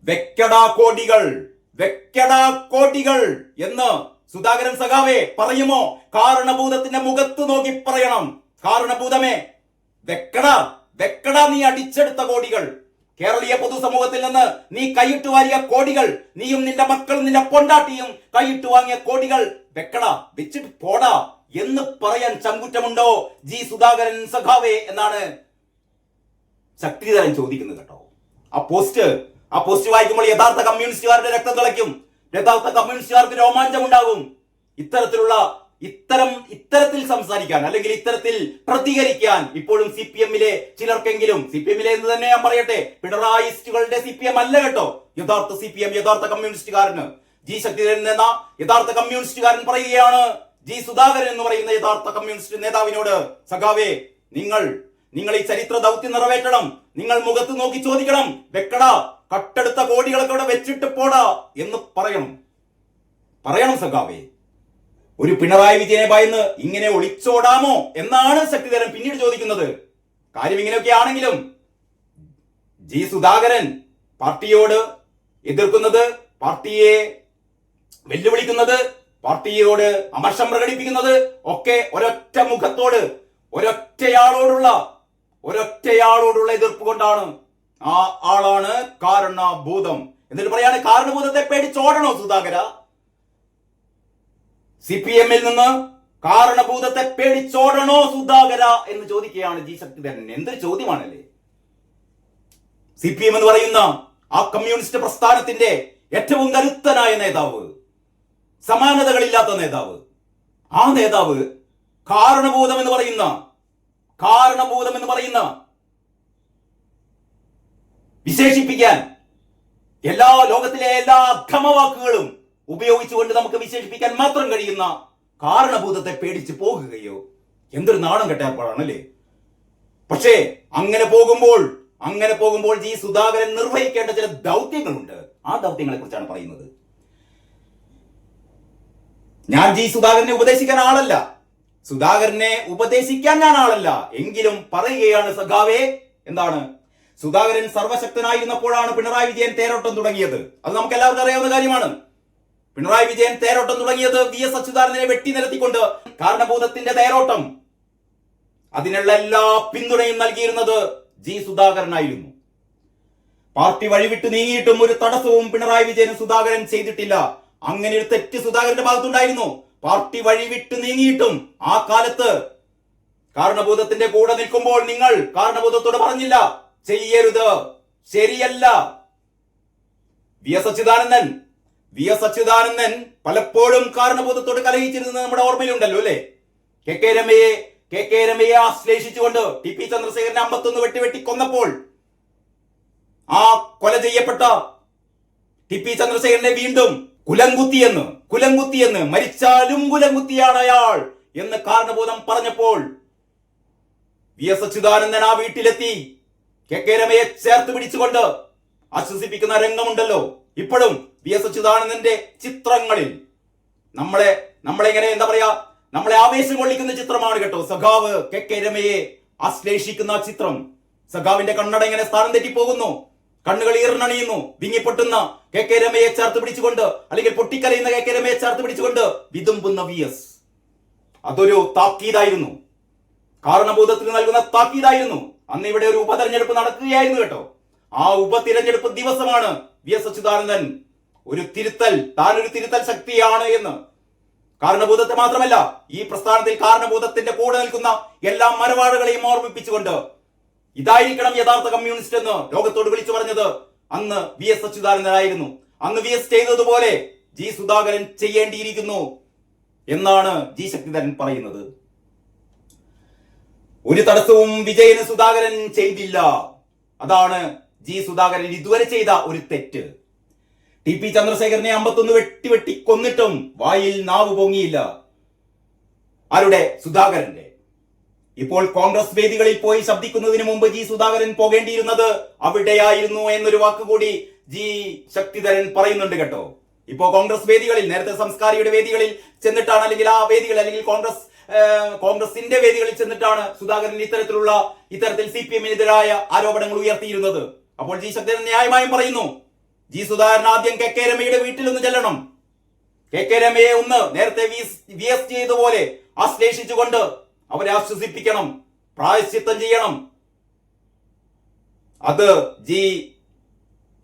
വെക്കടാ കോടികൾ, വെക്കടാ കോടികൾ എന്ന് സുധാകരൻ സഖാവേ പറയുമോ? കാരണഭൂതത്തിന്റെ മുഖത്ത് നോക്കി പറയണം. കാരണഭൂതമേ, വെക്കടാ, വെക്കടാ നീ അടിച്ചെടുത്ത കോടികൾ, കേരളീയ പൊതുസമൂഹത്തിൽ നിന്ന് നീ കൈയിട്ട് വാരിയ കോടികൾ, നീയും നിന്റെ മക്കളും നിന്റെ പൊണ്ടാട്ടിയും കൈയിട്ട് വാങ്ങിയ കോടികൾ വെക്കടാ, വെച്ചിട്ട് പോടാ എന്ന് പറയാൻ ചങ്കുറ്റമുണ്ടോ ജി സുധാകരൻ സഖാവേ എന്നാണ് ശക്തിധരൻ ചോദിക്കുന്നത് കേട്ടോ. ആ പോസ്റ്റ് വായിക്കുമ്പോൾ യഥാർത്ഥ കമ്മ്യൂണിസ്റ്റുകാരുടെ രക്തം തിളയ്ക്കും, യഥാർത്ഥ കമ്മ്യൂണിസ്റ്റുകാർക്ക് രോമാഞ്ചം ഉണ്ടാകും. ഇത്തരത്തിൽ സംസാരിക്കാൻ അല്ലെങ്കിൽ ഇത്തരത്തിൽ പ്രതികരിക്കാൻ ഇപ്പോഴും CPM-ലെ ചിലർക്കെങ്കിലും, CPM-ലെ എന്ന് തന്നെ ഞാൻ പറയട്ടെ, പിണറായിസ്റ്റുകളുടെ CPM അല്ല കേട്ടോ യഥാർത്ഥ CPM, യഥാർത്ഥ കമ്മ്യൂണിസ്റ്റുകാരന് ജി ശക്തിധരൻ എന്ന യഥാർത്ഥ കമ്മ്യൂണിസ്റ്റുകാരൻ പറയുകയാണ് ജി സുധാകരൻ എന്ന് പറയുന്ന യഥാർത്ഥ കമ്മ്യൂണിസ്റ്റ് നേതാവിനോട്, സഖാവേ, നിങ്ങൾ ഈ ചരിത്ര ദൗത്യം നിറവേറ്റണം. നിങ്ങൾ മുഖത്ത് നോക്കി ചോദിക്കണം, വെക്കടാ, കട്ടെടുത്ത കോടികളൊക്കെ ഇവിടെ വെച്ചിട്ട് പോടാ എന്ന് പറയണം സഖാവേ. ഒരു പിണറായി വിജയനെ ഭയന്ന് ഇങ്ങനെ ഒളിച്ചോടാമോ എന്നാണ് ശക്തിധരൻ പിന്നീട് ചോദിക്കുന്നത്. കാര്യം ഇങ്ങനെയൊക്കെ ആണെങ്കിലും ജി സുധാകരൻ പാർട്ടിയോട് എതിർക്കുന്നത്, പാർട്ടിയെ വെല്ലുവിളിക്കുന്നത്, പാർട്ടിയോട് അമർഷം പ്രകടിപ്പിക്കുന്നത് ഒക്കെ ഒരൊറ്റ മുഖത്തോട്, ഒരൊറ്റയാളോടുള്ള എതിർപ്പ് കൊണ്ടാണ്. ആ ആളാണ് കാരണഭൂതം. എന്നിട്ട് പറയാണ്, കാരണഭൂതത്തെ പേടിച്ചോടണോ സുധാകര? CPM-ൽ നിന്ന് കാരണഭൂതത്തെ പേടിച്ചോടണോ സുധാകര എന്ന് ചോദിക്കുകയാണ് ജി ശക്തിധരൻ. എന്തൊരു ചോദ്യമാണല്ലേ. CPM എന്ന് പറയുന്ന ആ കമ്മ്യൂണിസ്റ്റ് പ്രസ്ഥാനത്തിന്റെ ഏറ്റവും കരുത്തനായ നേതാവ്, സമാനതകളില്ലാത്ത നേതാവ്, ആ നേതാവ് കാരണഭൂതം എന്ന് പറയുന്ന വിശേഷിപ്പിക്കാൻ ലോകത്തിലെ എല്ലാ അധമവാക്കുകളും ഉപയോഗിച്ചുകൊണ്ട് നമുക്ക് വിശേഷിപ്പിക്കാൻ മാത്രം കഴിയുന്ന കാരണഭൂതത്തെ പേടിച്ച് പോകുകയോ, എന്തൊരു നാണം കെട്ടേർപ്പാടാണല്ലേ. പക്ഷേ അങ്ങനെ പോകുമ്പോൾ ജി സുധാകരൻ നിർവഹിക്കേണ്ട ചില ദൗത്യങ്ങളുണ്ട്. ആ ദൗത്യങ്ങളെ കുറിച്ചാണ് പറയുന്നത്. ഞാൻ ജി സുധാകരനെ ഉപദേശിക്കാൻ ആളല്ല, എങ്കിലും പറയുകയാണ് സഖാവേ. എന്താണ്? സുധാകരൻ സർവശക്തനായിരുന്നപ്പോഴാണ് പിണറായി വിജയൻ തേരോട്ടം തുടങ്ങിയത്. അത് നമുക്ക് എല്ലാവർക്കും അറിയാവുന്ന കാര്യമാണ്. പിണറായി വിജയൻ തേരോട്ടം തുടങ്ങിയത് VS അച്യുതാനന്ദനെ വെട്ടി നിരത്തിക്കൊണ്ട്. കാരണഭൂതത്തിന്റെ തേരോട്ടം, അതിനുള്ള എല്ലാ പിന്തുണയും നൽകിയിരുന്നത് ജി സുധാകരനായിരുന്നു. പാർട്ടി വഴിവിട്ട് നീങ്ങിയിട്ടും ഒരു തടസ്സവും പിണറായി വിജയനും സുധാകരൻ ചെയ്തിട്ടില്ല. അങ്ങനെ ഒരു തെറ്റ് സുധാകരന്റെ ഭാഗത്തുണ്ടായിരുന്നു. പാർട്ടി വഴിവിട്ട് നീങ്ങിയിട്ടും ആ കാലത്ത് കാരണഭൂതത്തിന്റെ കൂടെ നിൽക്കുമ്പോൾ നിങ്ങൾ കാരണഭൂതത്തോട് പറഞ്ഞില്ല, ചെയ്യരുത്, ശരിയല്ല. VS അച്യുതാനന്ദൻ പലപ്പോഴും കാരണഭൂതത്തോട് കലഹിച്ചിരുന്നത് നമ്മുടെ ഓർമ്മയിലുണ്ടല്ലോ അല്ലെ. കെ രമയെ ആശ്ലേഷിച്ചുകൊണ്ട് TP ചന്ദ്രശേഖരനെ 51 വെട്ടി കൊന്നപ്പോൾ ആ കൊല ചെയ്യപ്പെട്ട TP ചന്ദ്രശേഖരനെ വീണ്ടും കുലംകുത്തിയെന്ന് മരിച്ചാലും കുലംകുത്തിയാണ് അയാൾ എന്ന് കാരണഭൂതം പറഞ്ഞപ്പോൾ VS അച്യുതാനന്ദൻ ആ വീട്ടിലെത്തി കെ രമയെ ചേർത്ത് പിടിച്ചുകൊണ്ട് ആശ്വസിപ്പിക്കുന്ന രംഗമുണ്ടല്ലോ. ഇപ്പോഴും VS അച്യുതാനന്ദന്റെ ചിത്രങ്ങളിൽ നമ്മളെ ഇങ്ങനെ എന്താ പറയാ, നമ്മളെ ആവേശം കൊള്ളിക്കുന്ന ചിത്രമാണ് കേട്ടോ സഖാവ് കെ രമയെ ആശ്ലേഷിക്കുന്ന ചിത്രം. സഖാവിന്റെ കണ്ണട ഇങ്ങനെ സ്ഥാനം തെറ്റിപ്പോകുന്നു, കണ്ണുകൾ ഈർണണിയുന്നു, വിങ്ങിപ്പൊട്ടുന്ന കെ രമയെ ചേർത്ത് പിടിച്ചുകൊണ്ട്, അല്ലെങ്കിൽ പൊട്ടിക്കരയുന്ന കെ രമയെ ചേർത്ത് പിടിച്ചുകൊണ്ട് വിതുമ്പുന്ന VS. അതൊരു താക്കീതായിരുന്നു, കാരണഭൂതത്തിന് നൽകുന്ന താക്കീതായിരുന്നു. അന്ന് ഇവിടെ ഒരു ഉപതെരഞ്ഞെടുപ്പ് നടക്കുകയായിരുന്നു കേട്ടോ. ആ ഉപതിരഞ്ഞെടുപ്പ് ദിവസമാണ് VS അച്യുതാനന്ദൻ താനൊരു തിരുത്തൽ ശക്തിയാണ് എന്ന്, കാരണഭൂതത്തെ മാത്രമല്ല ഈ പ്രസ്ഥാനത്തിൽ കാരണഭൂതത്തിന്റെ കൂടെ നിൽക്കുന്ന എല്ലാ മരവാടുകളെയും ഓർമ്മിപ്പിച്ചുകൊണ്ട് ഇതായിരിക്കണം യഥാർത്ഥ കമ്മ്യൂണിസ്റ്റ് എന്ന് ലോകത്തോട് വിളിച്ചു പറഞ്ഞത് അന്ന് VS അച്യുതാനന്ദനായിരുന്നു. അന്ന് VS ചെയ്തതുപോലെ ജി സുധാകരൻ ചെയ്യേണ്ടിയിരിക്കുന്നു എന്നാണ് ജി ശക്തിധരൻ പറയുന്നത്. ഒരു തടസ്സവും വിജയന് സുധാകരൻ ചെയ്തില്ല. അതാണ് ജി സുധാകരൻ ഇതുവരെ ചെയ്ത ഒരു തെറ്റ്. TP ചന്ദ്രശേഖരനെ 51 വെട്ടി കൊന്നിട്ടും വായിൽ നാവ് പൊങ്ങിയില്ല. ആരുടെ? സുധാകരന്റെ. ഇപ്പോൾ കോൺഗ്രസ് വേദികളിൽ പോയി ശബ്ദിക്കുന്നതിന് മുമ്പ് ജി സുധാകരൻ പോകേണ്ടിയിരുന്നത് അവിടെയായിരുന്നു എന്നൊരു വാക്കുകൂടി ജി ശക്തിധരൻ പറയുന്നുണ്ട് കേട്ടോ. ഇപ്പോ കോൺഗ്രസ് വേദികളിൽ, നേരത്തെ സംസ്കാരിയുടെ വേദികളിൽ ചെന്നിട്ടാണ്, അല്ലെങ്കിൽ ആ വേദികൾ, അല്ലെങ്കിൽ കോൺഗ്രസിന്റെ വേദികളിൽ ചെന്നിട്ടാണ് സുധാകരൻ ഇത്തരത്തിൽ CPM-നെതിരായ ആരോപണങ്ങൾ ഉയർത്തിയിരുന്നത്. അപ്പോൾ ജി ശക്തിധരൻ ന്യായമായും പറയുന്നു, ജി സുധാകരൻ ആദ്യം കെ രമയുടെ വീട്ടിലൊന്ന് ചെല്ലണം. കെ രമയെ ഒന്ന് നേരത്തെ VS ചെയ്തതുപോലെ ആശ്ലേഷിച്ചുകൊണ്ട് അവരെ ആശ്വസിപ്പിക്കണം, പ്രായശ്ചിത്തം ചെയ്യണം. അത് ജി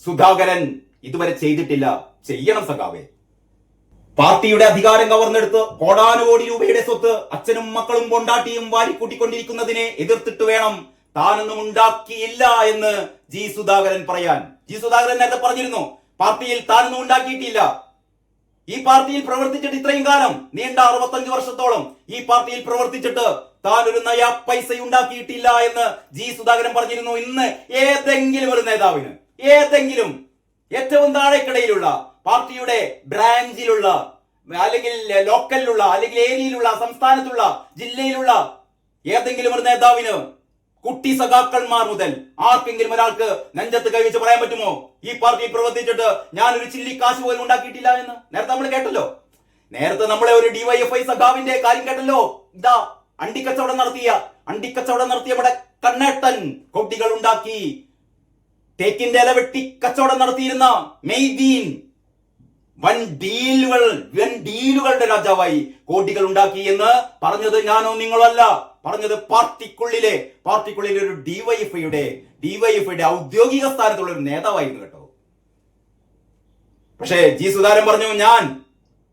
സുധാകരൻ ഇതുവരെ ചെയ്തിട്ടില്ല. ചെയ്യണം സഖാവേ. പാർട്ടിയുടെ അധികാരം കവർന്നെടുത്ത് കോടാനുകോടി രൂപയുടെ സ്വത്ത് അച്ഛനും മക്കളും കൊണ്ടാട്ടിയും വാരിക്കൂട്ടിക്കൊണ്ടിരിക്കുന്നതിനെ എതിർത്തിട്ട് വേണം താനൊന്നും ഉണ്ടാക്കിയില്ല എന്ന് ജി സുധാകരൻ പറയാൻ. ജി സുധാകരൻ നേരത്തെ പറഞ്ഞിരുന്നു, പാർട്ടിയിൽ താനൊന്നും ഉണ്ടാക്കിയിട്ടില്ല. ഈ പാർട്ടിയിൽ പ്രവർത്തിച്ചിട്ട് ഇത്രയും കാലം, നീണ്ട 65 വർഷത്തോളം ഈ പാർട്ടിയിൽ പ്രവർത്തിച്ചിട്ട് താൻ ഒരു നയാ പൈസ ഉണ്ടാക്കിയിട്ടില്ല എന്ന് ജി സുധാകരൻ പറഞ്ഞിരുന്നു. ഇന്ന് ഏതെങ്കിലും ഒരു നേതാവിന്, ഏതെങ്കിലും ഏറ്റവും താഴെക്കിടയിലുള്ള പാർട്ടിയുടെ ബ്രാഞ്ചിലുള്ള അല്ലെങ്കിൽ ലോക്കലിലുള്ള അല്ലെങ്കിൽ ഏരിയയിലുള്ള സംസ്ഥാനത്തുള്ള ജില്ലയിലുള്ള ഏതെങ്കിലും ഒരു നേതാവിന് കുട്ടി സഖാക്കന്മാർ മുതൽ ആർക്കെങ്കിലും ഒരാൾക്ക് നെഞ്ചത്ത് കൈവച്ച് പറയാൻ പറ്റുമോ ഈ പാർട്ടിയിൽ പ്രവർത്തിച്ചിട്ട് ഞാനൊരു ചില്ലി കാശ് പോലും ഉണ്ടാക്കിയിട്ടില്ല എന്ന്? നേരത്തെ നമ്മൾ കേട്ടല്ലോ. നേരത്തെ നമ്മളെ ഒരു DYFI സഖാവിന്റെ കാര്യം കേട്ടല്ലോ. ഇതാ അണ്ടിക്കച്ചവടം നടത്തിയ നമ്മുടെ കണ്ണേട്ടൻ കോടികൾ ഉണ്ടാക്കി. തേക്കിന്റെ ഇല വെട്ടി കച്ചവടം നടത്തിയിരുന്ന മെയ്ദീൻ വൻ ഡീലുകളുടെ രാജാവായി കോടികൾ ഉണ്ടാക്കി എന്ന് പറഞ്ഞത് ഞാനോ നിങ്ങളോ അല്ല. പറഞ്ഞത് പാർട്ടിക്കുള്ളിലെ ഒരു ഡിവൈഎഫ്ഐയുടെ ഔദ്യോഗിക സ്ഥാനത്തുള്ള ഒരു നേതാവായിരുന്നു കേട്ടോ. പക്ഷേ ജി സുധാകരൻ പറഞ്ഞു, ഞാൻ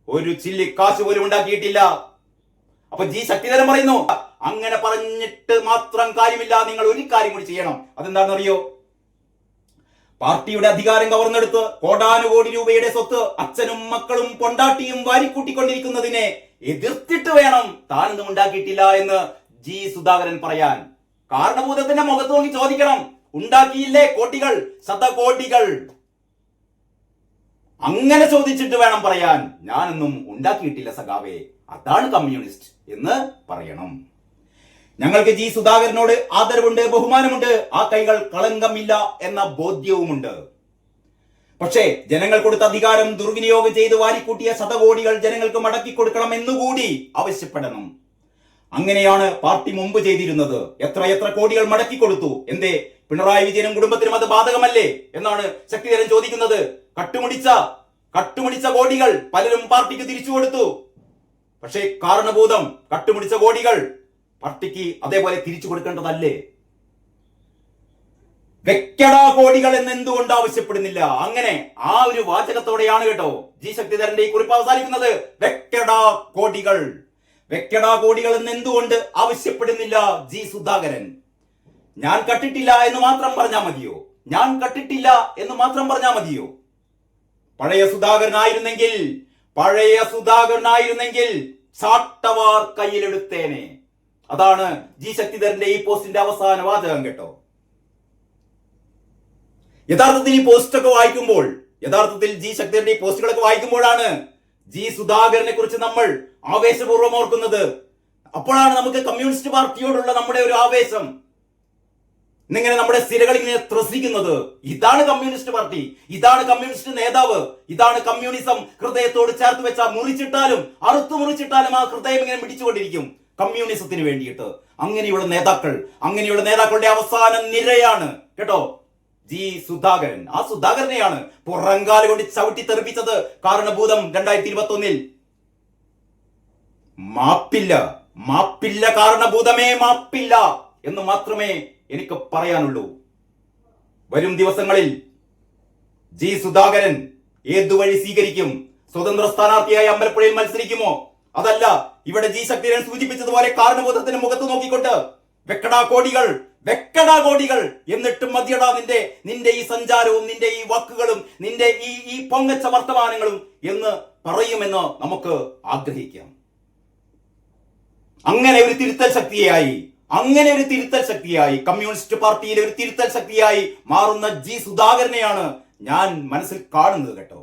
ഒരു ചില്ലി കാശ് പോലും ഉണ്ടാക്കിയിട്ടില്ല. അപ്പൊ ജി ശക്തിധരൻ പറയുന്നു, അങ്ങനെ പറഞ്ഞിട്ട് മാത്രം കാര്യമില്ല, നിങ്ങൾ ഒരു കാര്യം കൂടി ചെയ്യണം. അതെന്താണെന്നറിയോ? പാർട്ടിയുടെ അധികാരം കവർന്നെടുത്ത് കോടാനുകോടി രൂപയുടെ സ്വത്ത് അച്ഛനും മക്കളും കൊണ്ടാട്ടിയും വാരിക്കൂട്ടിക്കൊണ്ടിരിക്കുന്നതിനെ എതിർത്തിട്ട് വേണം താനൊന്നും ഉണ്ടാക്കിയിട്ടില്ല എന്ന് ജി സുധാകരൻ പറയാൻ. കാരണഭൂതത്തിന്റെ മുഖത്ത് നോക്കി ചോദിക്കണം, ഉണ്ടാക്കിയില്ലേ കോടികൾ, ശതകോടികൾ? അങ്ങനെ ചോദിച്ചിട്ട് വേണം പറയാൻ, ഞാനൊന്നും ഉണ്ടാക്കിയിട്ടില്ല സഖാവേ, അതാണ് കമ്മ്യൂണിസ്റ്റ് എന്ന് പറയണം. ഞങ്ങൾക്ക് ജി സുധാകരനോട് ആദരവുണ്ട്, ബഹുമാനമുണ്ട്, ആ കൈകൾ കളങ്കമില്ല എന്ന ബോധ്യവുമുണ്ട്. പക്ഷേ ജനങ്ങൾ കൊടുത്ത അധികാരം ദുർവിനിയോഗം ചെയ്ത് വാരിക്കൂട്ടിയ ശതകോടികൾ ജനങ്ങൾക്ക് മടക്കി കൊടുക്കണം എന്നുകൂടി ആവശ്യപ്പെടണം. അങ്ങനെയാണ് പാർട്ടി മുമ്പ് ചെയ്തിരുന്നത്. എത്ര കോടികൾ മടക്കി കൊടുത്തു? എന്തേ പിണറായി വിജയനും കുടുംബത്തിനും അത് ബാധകമല്ലേ എന്നാണ് ശക്തിധരൻ ചോദിക്കുന്നത്. കട്ടുമുടിച്ച കോടികൾ പലരും പാർട്ടിക്ക് തിരിച്ചു കൊടുത്തു. പക്ഷേ കാരണഭൂതം കട്ടുമുടിച്ച കോടികൾ പാർട്ടിക്ക് അതേപോലെ തിരിച്ചു കൊടുക്കേണ്ടതല്ലേ? വെക്കടാ കോടികൾ എന്ന് എന്തുകൊണ്ട് ആവശ്യപ്പെടുന്നില്ല? അങ്ങനെ ആ ഒരു വാചകത്തോടെയാണ് കേട്ടോ ജി ശക്തിധരന്റെ ഈ കുറിപ്പ് അവസാനിക്കുന്നത്. വെക്കടാ കോടികൾ എന്ന് എന്തുകൊണ്ട് ആവശ്യപ്പെടുന്നില്ല ജി സുധാകരൻ? ഞാൻ കട്ടിട്ടില്ല എന്ന് മാത്രം പറഞ്ഞാൽ മതിയോ? പഴയ സുധാകരനായിരുന്നെങ്കിൽ ചാട്ടവാർ കയ്യിലെടുത്തേനെ. അതാണ് ജി ശക്തിധരന്റെ ഈ പോസ്റ്റിന്റെ അവസാന വാചകം കേട്ടോ. യഥാർത്ഥത്തിൽ ഈ പോസ്റ്റൊക്കെ വായിക്കുമ്പോൾ, ജി ശക്തിധരന്റെ ഈ പോസ്റ്റുകളൊക്കെ വായിക്കുമ്പോഴാണ് ജി സുധാകരനെ കുറിച്ച് നമ്മൾ ആവേശപൂർവ്വം ഓർക്കുന്നത്. അപ്പോഴാണ് നമുക്ക് കമ്മ്യൂണിസ്റ്റ് പാർട്ടിയോടുള്ള നമ്മുടെ ഒരു ആവേശം ഇന്നിങ്ങനെ നമ്മുടെ സ്ഥിരകൾ ഇങ്ങനെ ത്രസിക്കുന്നത്. ഇതാണ് കമ്മ്യൂണിസ്റ്റ് പാർട്ടി, ഇതാണ് കമ്മ്യൂണിസ്റ്റ് നേതാവ്, ഇതാണ് കമ്മ്യൂണിസം. ഹൃദയത്തോട് ചേർത്ത് വെച്ച മുറിച്ചിട്ടാലും മുറിച്ചിട്ടാലും ആ ഹൃദയം ഇങ്ങനെ പിടിച്ചുകൊണ്ടിരിക്കും കമ്മ്യൂണിസത്തിന് വേണ്ടിയിട്ട്. അങ്ങനെയുള്ള നേതാക്കളുടെ അവസാന നിരയാണ് കേട്ടോ ജി സുധാകരൻ. ആ സുധാകരനെയാണ് പുറങ്കാല് കൊണ്ട് ചവിട്ടി തെറിപ്പിച്ചത് കാരണഭൂതം 2021. മാപ്പില്ല കാരണഭൂതമേ, മാപ്പില്ല എന്ന് മാത്രമേ എനിക്ക് പറയാനുള്ളൂ. വരും ദിവസങ്ങളിൽ ജി സുധാകരൻ ഏതു വഴി സ്വീകരിക്കും? സ്വതന്ത്ര സ്ഥാനാർത്ഥിയായി അമ്പലപ്പുഴയിൽ മത്സരിക്കുമോ? അതല്ല ഇവിടെ ജി ശക്തിധരൻ സൂചിപ്പിച്ചതുപോലെ കാരണഭൂതത്തിന്റെ മുഖത്ത് നോക്കിക്കൊണ്ട് വെക്കടാ കോടികൾ എന്നിട്ടും മതിയടാ നിന്റെ ഈ സഞ്ചാരവും നിന്റെ ഈ വാക്കുകളും നിന്റെ ഈ പൊങ്ങച്ച വർത്തമാനങ്ങളും എന്ന് പറയുമെന്ന് നമുക്ക് ആഗ്രഹിക്കാം. അങ്ങനെ ഒരു തിരുത്തൽ ശക്തിയായി കമ്മ്യൂണിസ്റ്റ് പാർട്ടിയിലെ ഒരു തിരുത്തൽ ശക്തിയായി മാറുന്ന ജി സുധാകരനെയാണ് ഞാൻ മനസ്സിൽ കാണുന്നത് കേട്ടോ.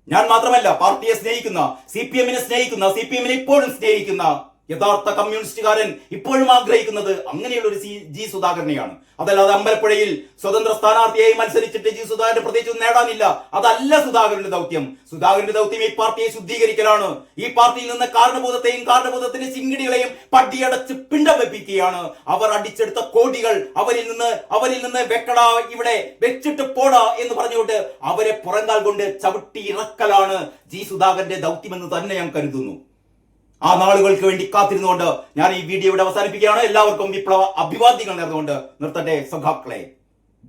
ഞാൻ മാത്രമല്ല, പാർട്ടിയെ സ്നേഹിക്കുന്ന, CPM-നെ സ്നേഹിക്കുന്ന, CPM-നെ ഇപ്പോഴും സ്നേഹിക്കുന്ന യഥാർത്ഥ കമ്മ്യൂണിസ്റ്റുകാരൻ ഇപ്പോഴും ആഗ്രഹിക്കുന്നത് അങ്ങനെയുള്ള ഒരു ജി സുധാകരനെയാണ്. അതല്ലാതെ അമ്പലപ്പുഴയിൽ സ്വതന്ത്ര സ്ഥാനാർത്ഥിയായി മത്സരിച്ചിട്ട് ജി സുധാകരന് പ്രത്യേകിച്ച് നേടാനില്ല. അതല്ല സുധാകരന്റെ ദൗത്യം. സുധാകരന്റെ ദൗത്യം ഈ പാർട്ടിയെ ശുദ്ധീകരിക്കലാണ്. ഈ പാർട്ടിയിൽ നിന്ന് കാരണഭൂതത്തെയും കാരണഭൂതത്തിന്റെ ചിങ്കിടികളെയും പടിയടച്ച് പിണ്ടം വെപ്പിക്കുകയാണ്. അവർ അടിച്ചെടുത്ത കോടികൾ അവരിൽ നിന്ന് വെക്കട, ഇവിടെ വെച്ചിട്ട് പോടാ എന്ന് പറഞ്ഞുകൊണ്ട് അവരെ പുറങ്കാൽ കൊണ്ട് ചവിട്ടി ഇറക്കലാണ് ജി സുധാകരന്റെ ദൗത്യമെന്ന് തന്നെ ഞാൻ കരുതുന്നു. ആ നാളുകൾക്ക് വേണ്ടി കാത്തിരുന്നുകൊണ്ട് ഞാൻ ഈ വീഡിയോ ഇവിടെ അവസാനിപ്പിക്കുകയാണ്. എല്ലാവർക്കും വിപ്ലവ അഭിവാദ്യങ്ങൾ നേർന്നുകൊണ്ട് നിർത്തട്ടെ സഖാക്കളെ.